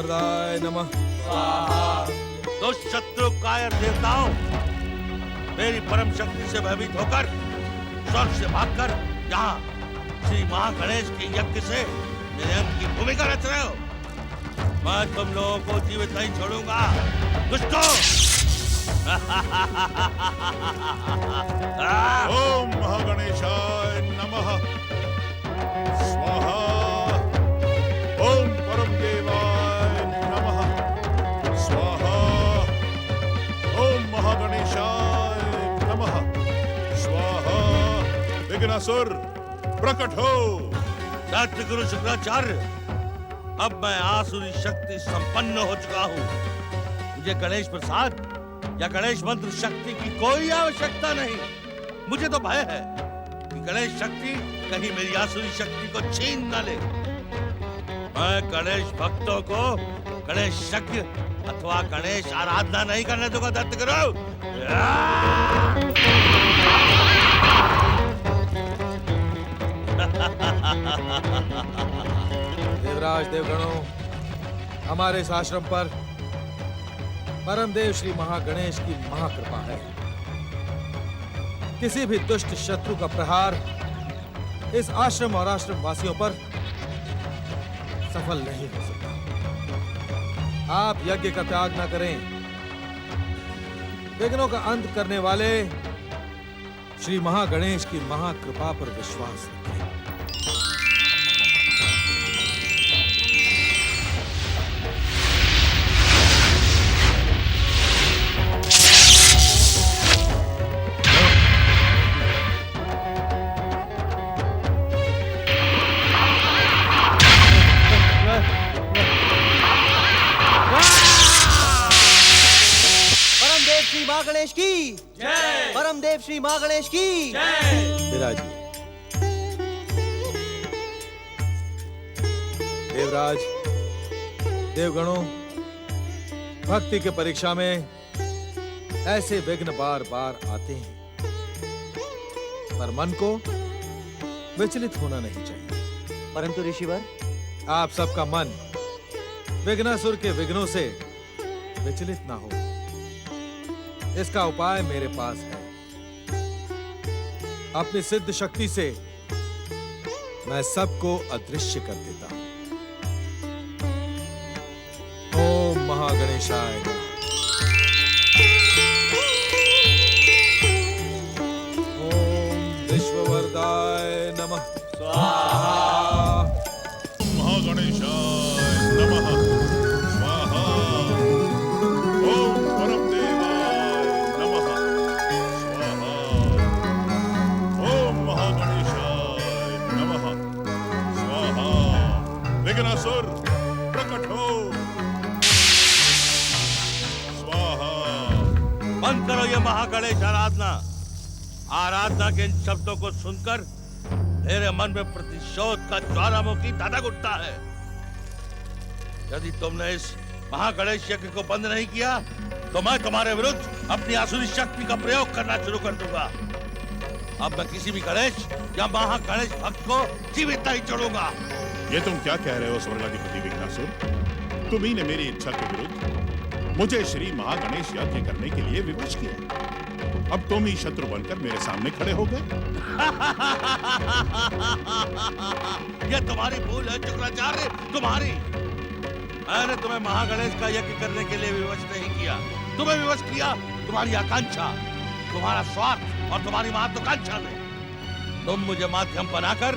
विश्ववरदाय नमः। दुष्ट शत्रु कायर देवताओं, मेरी परम शक्ति से भयभीत होकर स्वर्ग से भागकर यहाँ श्री महागणेश के यज्ञ से मेरे अंत की भूमिका रच रहे हो। मैं तुम लोगों को जीवित नहीं छोड़ूंगा दुष्टों। ओम महागणेशाय नमः। स्वाहा। ओम परम देवाय नमः। स्वाहा। ओम महागणेशाय नमः। स्वाहा। विघ्नासुर प्रकट हो। सत्य गुरु शुक्राचार्य, अब मैं आसुरी शक्ति संपन्न हो चुका हूँ। मुझे गणेश प्रसाद या गणेश मंत्र शक्ति की कोई आवश्यकता नहीं। मुझे तो भय है कि गणेश शक्ति कहीं मेरी आसुरी शक्ति को छीन न ले। मैं गणेश भक्तों को गणेश यज्ञ अथवा गणेश आराधना नहीं करने दूंगा। दत्त करो। देवराज देवगणों, हमारे इस आश्रम पर परमदेव श्री महागणेश की महाकृपा है। किसी भी दुष्ट शत्रु का प्रहार इस आश्रम और आश्रम वासियों पर सफल नहीं हो सकता। आप यज्ञ का त्याग न करें। विघ्नों का अंत करने वाले श्री महागणेश की महाकृपा पर विश्वास रखें। श्री महागणेश की जय। परमदेव श्री महागणेश की जय। विराजिए। देवराज देवगणों, भक्ति के परीक्षा में ऐसे विघ्न बार बार आते हैं, पर मन को विचलित होना नहीं चाहिए। परंतु ऋषिवर, आप सबका मन विघ्नासुर के विघ्नों से विचलित ना हो, इसका उपाय मेरे पास है। अपनी सिद्ध शक्ति से मैं सबको अदृश्य कर देता हूं। ओम महागणेशाय नमः। ओम विश्ववरदाय नमः। स्वाहा। महागणेशाय नमः। स्वाहा। ओम परम देवाय नमः। स्वाहा। ओम महागणेशाय नमः। स्वाहा। विघ्नासुर प्रकट हो। स्वाहा। बंद करो ये महागणेश आराधना। आराधना के इन शब्दों को सुनकर मेरे मन में प्रतिशोध का ज्वालामुखी धधक उठता है। यदि तुमने इस महागणेश यज्ञ को बंद नहीं किया तो मैं तुम्हारे विरुद्ध अपनी आसुरी शक्ति का प्रयोग करना शुरू कर दूंगा। अब मैं किसी भी गणेश या महागणेश भक्त को जीवित नहीं छोड़ूंगा। ये तुम क्या कह रहे हो स्वर्गाधिपति विघ्नासुर? तुम ही ने मेरी इच्छा के विरुद्ध मुझे श्री महागणेश यज्ञ करने के लिए विवश किया। अब तुम ही शत्रु बनकर मेरे सामने खड़े हो गए। ये तुम्हारी भूल है शुक्राचार्य, तुम्हारी। मैंने तुम्हें महागणेश का यज्ञ करने के लिए विवश नहीं किया। तुम्हें विवश किया तुम्हारी आकांक्षा, तुम्हारा स्वार्थ और तुम्हारी महत्वाकांक्षा ने। तुम मुझे माध्यम बनाकर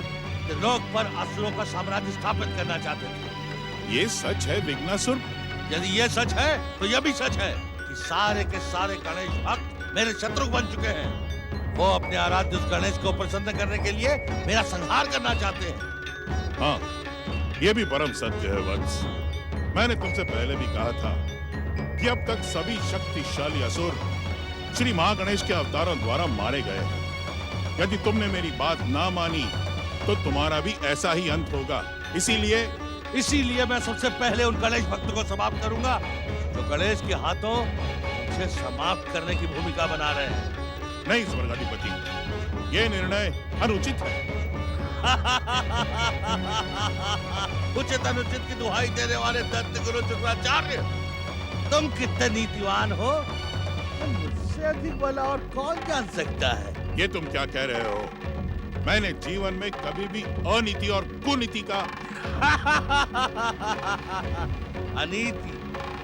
त्रिलोक पर असुरों का साम्राज्य स्थापित करना चाहते थे। ये सच है विघ्नासुर? यदि ये सच है तो यह भी सच है कि सारे के सारे गणेश भक्त मेरे शत्रु बन चुके हैं। वो अपने आराध्य उस गणेश को प्रसन्न करने के लिए मेरा संहार करना चाहते हैं। हाँ, ये भी परम सत्य है वत्स। मैंने तुमसे पहले भी कहा था कि अब तक सभी शक्तिशाली असुर श्री महागणेश के अवतारों द्वारा मारे गए हैं। यदि तुमने मेरी बात ना मानी तो तुम्हारा भी ऐसा ही अंत होगा। इसीलिए मैं सबसे पहले उन गणेश भक्तों को समाप्त करूंगा जो गणेश के हाथों मुझे समाप्त करने की भूमिका बना रहे हैं। नहीं स्वर्गाधिपति, ये निर्णय अनुचित है। उचित अनुचित की दुहाई देने वाले दैत्य गुरु शुक्राचार्य, तुम कितने नीतिवान हो, मुझसे अधिक भला और कौन जान सकता है। ये तुम क्या कह रहे हो? मैंने जीवन में कभी भी अनीति और कुनीति का अनीति,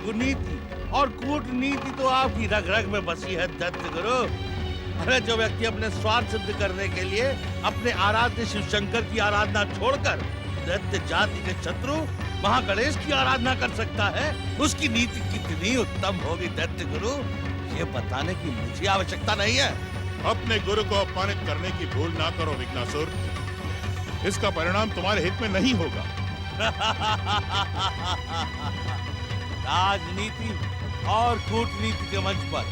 कुनीति और कूटनीति तो आपकी रग रग में बसी है दैत्य गुरु। अरे जो व्यक्ति अपने स्वार्थ सिद्ध करने के लिए अपने आराध्य शिव शंकर की आराधना छोड़कर दैत्य जाति के शत्रु महागणेश की आराधना कर सकता है, उसकी नीति कितनी उत्तम होगी दैत्य गुरु, ये बताने की मुझे आवश्यकता नहीं है। अपने गुरु को अपमानित करने की भूल ना करो विघ्नासुर, इसका परिणाम तुम्हारे हित में नहीं होगा। राजनीति और कूटनीति के मंच पर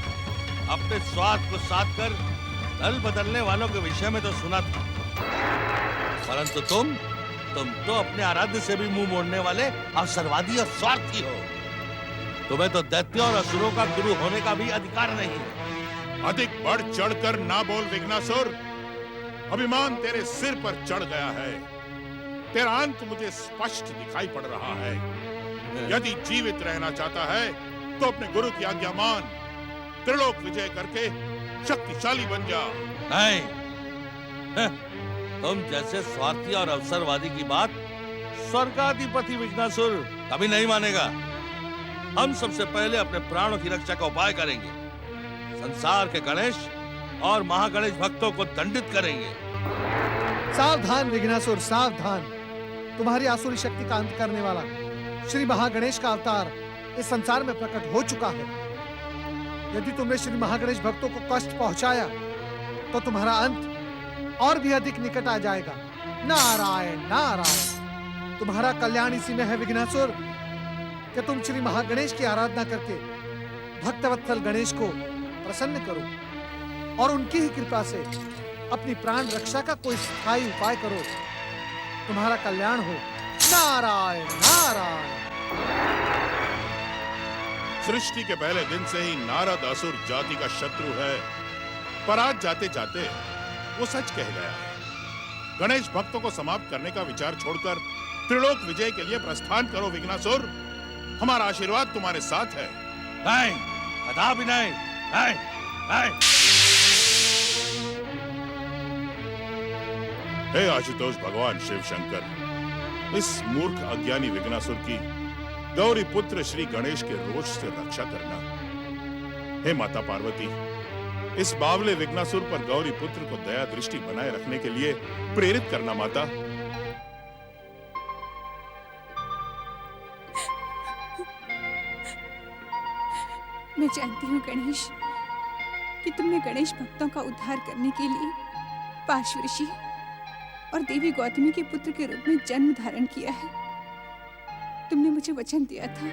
अपने स्वार्थ को साध कर दल बदलने वालों के विषय में तो सुना था, परंतु तुम तो अपने आराध्य से भी मुंह मोड़ने वाले अवसरवादी और स्वार्थी हो। तुम्हें तो दैत्य और असुरों का गुरु होने का भी अधिकार नहीं है। अधिक बढ़ चढ़कर ना बोल विघ्नासुर, अभिमान तेरे सिर पर चढ़ गया है। तेरा अंत मुझे स्पष्ट दिखाई पड़ रहा है। यदि जीवित रहना चाहता है तो अपने गुरु की आज्ञा मान, त्रिलोक विजय करके शक्तिशाली बन जा। नहीं, तुम जैसे स्वार्थी और अवसरवादी की बात स्वर्गाधिपति विघ्नासुर कभी नहीं मानेगा। हम सबसे पहले अपने प्राणों की रक्षा का उपाय करेंगे, संसार के गणेश और महागणेश भक्तों को दंडित करेंगे। सावधान विघ्नासुर, सावधान। तुम्हारी आसुरी शक्ति का अंत करने वाला श्री महागणेश का अवतार इस संसार में प्रकट हो चुका है। यदि तुमने श्री महागणेश भक्तों को कष्ट पहुंचाया तो तुम्हारा अंत और भी अधिक निकट आ जाएगा। नारायण नारायण। तुम्हारा कल्याण इसी में है विघ्नासुर कि तुम श्री महागणेश की आराधना करके भक्तवत्सल गणेश को प्रसन्न करो और उनकी ही कृपा से अपनी प्राण रक्षा का कोई स्थायी उपाय करो। तुम्हारा कल्याण हो। नारायण नारायण। सृष्टि के पहले दिन से ही नारद असुर जाति का शत्रु है, पर आज जाते जाते वो सच कह गया है। गणेश भक्तों को समाप्त करने का विचार छोड़कर त्रिलोक विजय के लिए प्रस्थान करो विघ्नासुर। हमारा आशीर्वाद तुम्हारे साथ है। नहीं, कदापि नहीं, नहीं, नहीं। हे आशुतोष भगवान शिव शंकर, इस मूर्ख अज्ञानी विघ्नासुर की गौरी पुत्र श्री गणेश के रोष से रक्षा करना। हे माता पार्वती, इस बावले विघ्नासुर पर गौरी पुत्र को दया दृष्टि बनाए रखने के लिए प्रेरित करना माता। मैं जानती हूँ गणेश कि तुमने गणेश भक्तों का उद्धार करने के लिए पार्श्व ऋषि और देवी गौतमी के पुत्र के रूप में जन्म धारण किया है। तुमने मुझे वचन दिया था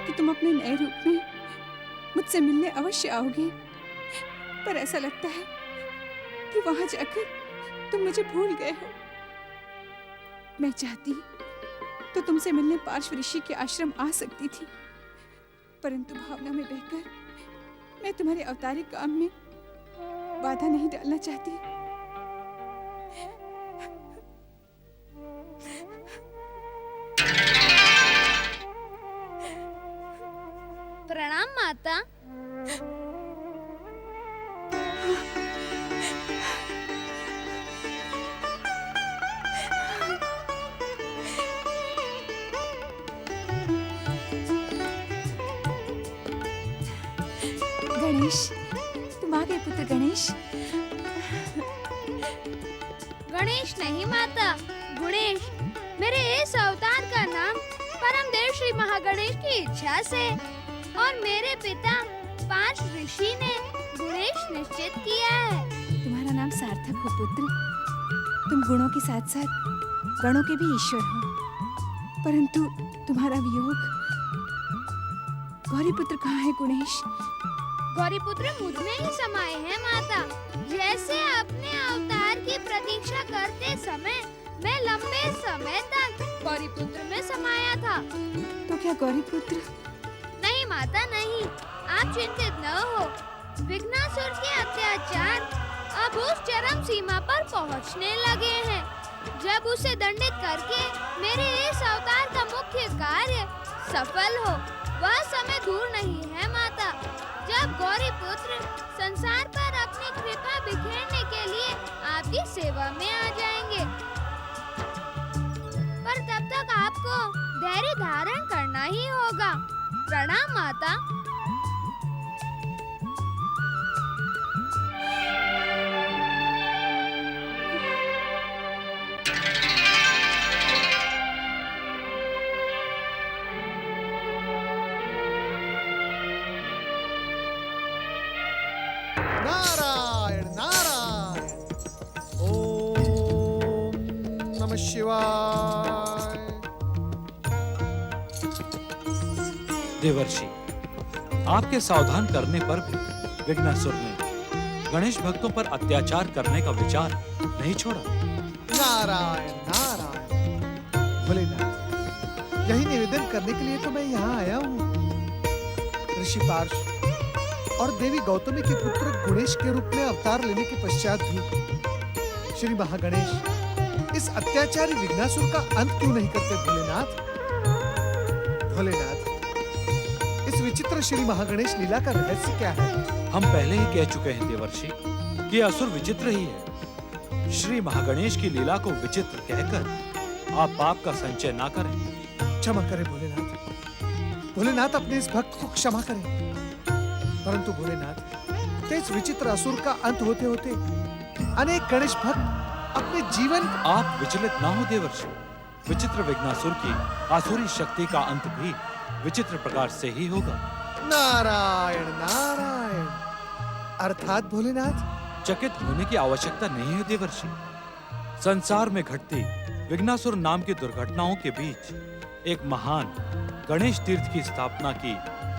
कि तुम अपने नए रूप में मुझसे मिलने अवश्य आओगे, पर ऐसा लगता है कि वहां जाकर तुम मुझे भूल गए हो। मैं चाहती तो तुमसे मिलने पार्श्व ऋषि के आश्रम आ सकती थी, परंतु भावना में बहकर मैं तुम्हारे अवतारी काम में बाधा नहीं डालना चाहती। प्रणाम माता। गणेश, तुम आ गए पुत्र गणेश। गणेश नहीं माता, गुणेश। मेरे इस अवतार का नाम परमदेव श्री महागणेश की इच्छा से और मेरे पिता पांच ऋषि ने गुणेश निश्चित किया है। तुम्हारा नाम सार्थक हो पुत्र। तुम गुणों के साथ साथ गणों के भी ईश्वर हो, परंतु तुम्हारा वियोग। गौरीपुत्र कहाँ है गुणेश? गौरीपुत्र मुझ में ही समाये हैं माता। जैसे अपने अवतार की प्रतीक्षा करते समय मैं लंबे समय तक गौरीपुत्र में समाया था। तो क्या गौरीपुत्र? नहीं माता नहीं, आप चिंतित न हो। विघ्नासुर के अत्याचार अब उस चरम सीमा पर पहुंचने लगे हैं। जब उसे दंडित करके मेरे इस अवतार का मुख्य कार्य सफल हो, वह समय दूर नहीं है माता, जब गौरी पुत्र संसार पर अपनी कृपा बिखेरने के लिए आपकी सेवा में आ जाएंगे। पर तब तक आपको धैर्य धारण करना ही होगा। प्रणाम माता। नारायण नारायण। ओम नमः शिवाय। देवर्षि, आपके सावधान करने पर भी विघ्नासुर ने गणेश भक्तों पर अत्याचार करने का विचार नहीं छोड़ा। नारायण नारायण। भोलेनाथ, यही निवेदन करने के लिए तो मैं यहाँ आया हूँ। ऋषि पार्श और देवी गौतमी के पुत्र गणेश के रूप में अवतार लेने के पश्चात भी श्री महागणेश इस अत्याचारी विघ्नासुर का अंत क्यों नहीं करते? भोलेनाथ, भोलेनाथ, इस विचित्र श्री महागणेश लीला का रहस्य क्या है? हम पहले ही कह चुके हैं देवर्षि कि असुर विचित्र ही है। श्री महागणेश की लीला को विचित्र कहकर आप पाप का संचय ना करें। क्षमा करें भोलेनाथ। भोलेनाथ, अपने इस भक्त को क्षमा करें। परंतु भोलेनाथ, तो इस विचित्र असुर का अंत होते होते अनेक गणेश भक्त अपने जीवन। आप विचलित ना हो देवर्षि। विचित्र विघ्नासुर की आसुरी शक्ति का अंत भी विचित्र प्रकार से ही होगा। नारायण नारायण। अर्थात भोलेनाथ, चकित होने की आवश्यकता नहीं है देवर्षि। संसार में घटती विघ्नासुर नाम की दुर्घटनाओं के बीच एक महान गणेश तीर्थ की स्थापना की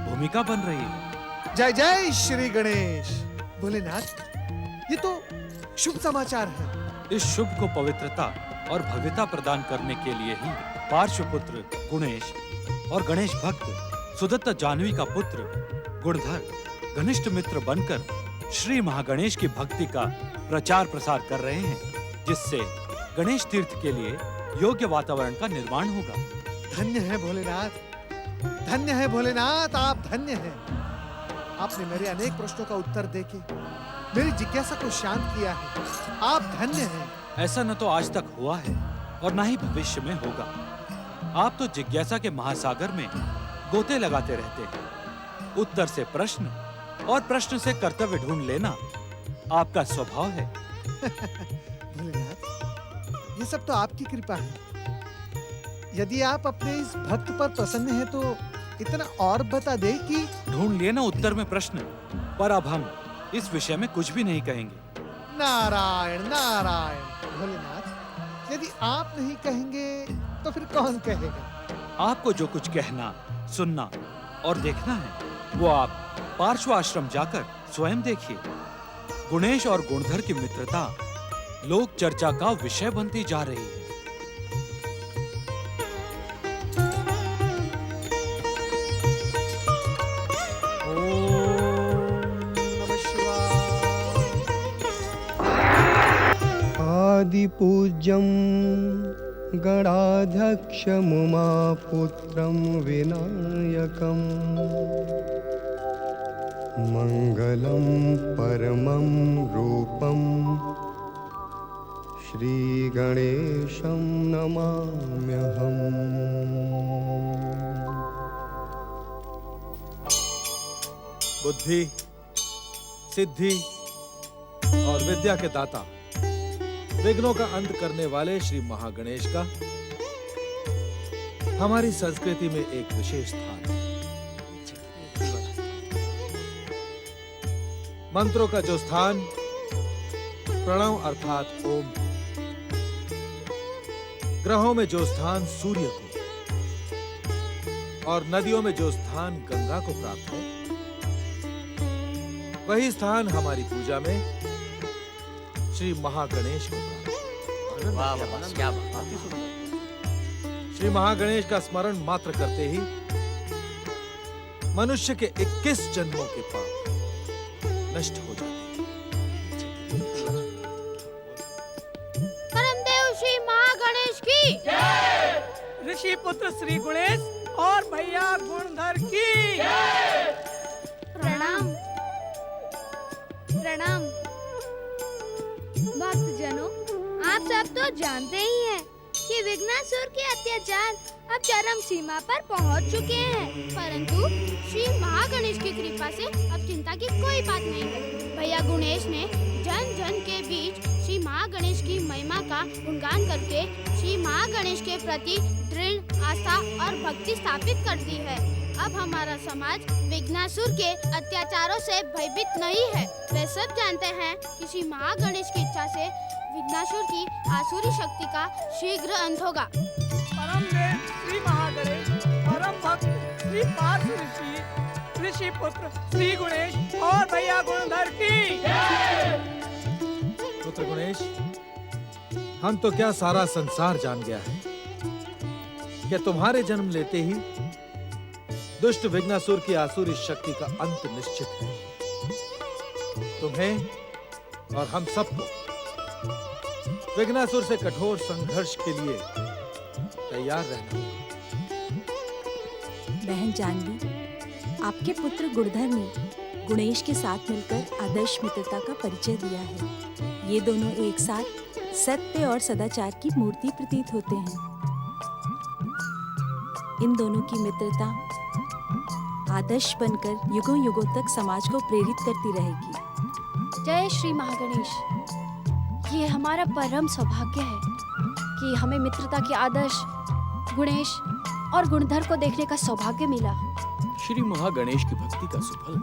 भूमिका बन रही है। जय जय श्री गणेश। भोलेनाथ, ये तो शुभ समाचार है। इस शुभ को पवित्रता और भव्यता प्रदान करने के लिए ही पार्श्वपुत्र गुणेश और गणेश भक्त सुदत्त जाह्नवी का पुत्र गुणधर घनिष्ठ मित्र बनकर श्री महागणेश की भक्ति का प्रचार प्रसार कर रहे हैं, जिससे गणेश तीर्थ के लिए योग्य वातावरण का निर्माण होगा। धन्य है भोलेनाथ, धन्य है भोलेनाथ, आप धन्य हैं। आपने मेरे अनेक प्रश्नों का उत्तर देके मेरी जिज्ञासा को शांत किया है। आप धन्य हैं। ऐसा न तो आज तक हुआ है और न ही भविष्य में होगा। आप तो जिज्ञासा के महासागर में गोते लगाते रहते हैं। उत्तर से प्रश्न और प्रश्न से कर्तव्य ढूंढ लेना आपका स्वभाव है। भोलेनाथ, ये सब तो आपकी कृपा है। यदि आप अपने इस भक्त पर प्रसन्न हैं तो इतना और बता दे कि। ढूंढ लिए ना उत्तर में प्रश्न, पर अब हम इस विषय में कुछ भी नहीं कहेंगे। नारायण नारायण। भोलेनाथ, यदि आप नहीं कहेंगे तो फिर कौन कहेगा? आपको जो कुछ कहना, सुनना और देखना है वो आप पार्श्व आश्रम जाकर स्वयं देखिए। गुणेश और गुणधर की मित्रता लोक चर्चा का विषय बनती जा रही है। आदिपूज्यं गणाध्यक्षमुमापुत्रं विनायकम् मङ्गलं परमं रूपं श्रीगणेशं नमाम्यहम्। बुद्धि, सिद्धि और विद्या के दाता, विघ्नों का अंत करने वाले श्री महागणेश का हमारी संस्कृति में एक विशेष स्थान है। मंत्रों का जो स्थान प्रणव अर्थात ओम, ग्रहों में जो स्थान सूर्य को और नदियों में जो स्थान गंगा को प्राप्त है, वही स्थान हमारी पूजा में श्री महागणेश को प्राप्त है। श्री महागणेश का स्मरण मात्र करते ही मनुष्य के 21 जन्मों के पाप नष्ट हो जाते हैं। परमदेव श्री ऋषि पुत्र श्री गणेश और भैया गुणधर की प्रणाम। प्रणाम भक्तजनों, आप सब तो जानते ही हैं कि विघ्नासुर के अत्याचार अब चरम सीमा पर पहुंच चुके हैं, परंतु श्री महागणेश की कृपा से अब चिंता की कोई बात नहीं है। भैया गणेश ने जन जन के बीच श्री महागणेश की महिमा का गुणगान करके श्री महागणेश के प्रति दृढ़ आस्था और भक्ति स्थापित कर दी है। अब हमारा समाज विघ्नासुर के अत्याचारों से भयभीत नहीं है। वे सब जानते हैं कि श्री महागणेश की इच्छा से विघ्नासुर की आसुरी शक्ति का शीघ्र अंत होगा। परम देव श्री महागणेश, परम भक्त श्री पार्थ ऋषि, ऋषि पुत्र श्री गणेश और भैया गुणधर की पुत्र गणेश, हम तो क्या सारा संसार जान गया है कि तुम्हारे जन्म लेते ही दुष्ट विघ्नासुर की आसुरी शक्ति का अंत निश्चित है। तुम्हें और हम सबको विघ्नासुर से कठोर संघर्ष के लिए तैयार रहना होगा। बहन जानवी, आपके पुत्र गुणधर ने गणेश के साथ मिलकर आदर्श मित्रता का परिचय दिया है। ये दोनों एक साथ सत्य और सदाचार की मूर्ति प्रतीत होते हैं। इन दोनों की मित्रता आदर्श बनकर युगों युगों तक समाज को प्रेरित करती रहेगी। जय श्री महागणेश। ये हमारा परम सौभाग्य है कि हमें मित्रता के आदर्श गणेश और गुणधर को देखने का सौभाग्य मिला। श्री महागणेश की भक्ति का सुफल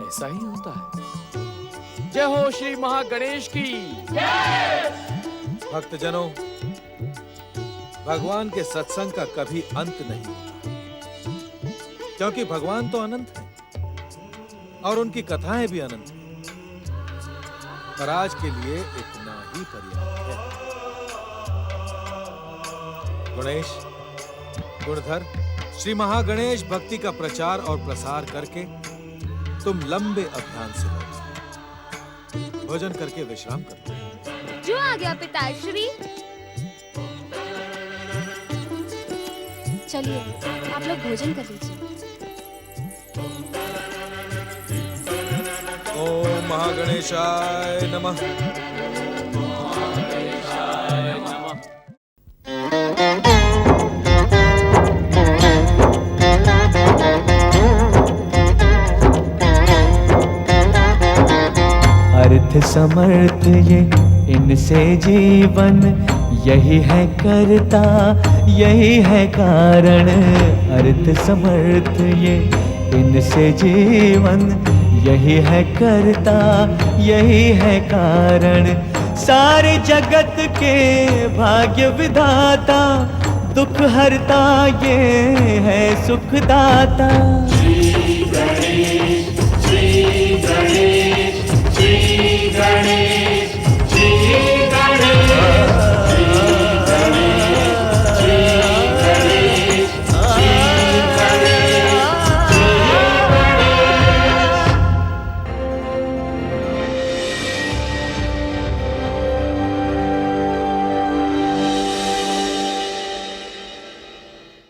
ऐसा ही होता है। जय हो श्री महागणेश की भक्तजनों, भगवान के सत्संग का कभी अंत नहीं होता, क्योंकि भगवान तो अनंत है और उनकी कथाएं भी अनंत हैं। पर आज के लिए इतना ही पर्याप्त है। गणेश, गुणधर, श्री महागणेश भक्ति का प्रचार और प्रसार करके तुम लंबे अभियान से लौटे। भोजन करके विश्राम करते हैं। जो आ गया पिताश्री। चलिए आप लोग भोजन कर लीजिए। ओम महागणेशाय नमः। अर्थ समर्थ ये इनसे जीवन, यही है करता यही है कारण। अर्थ समर्थ ये इनसे जीवन, यही है करता यही है कारण। सारे जगत के भाग्य विधाता, दुख हरता ये है सुखदाता। श्री गणेश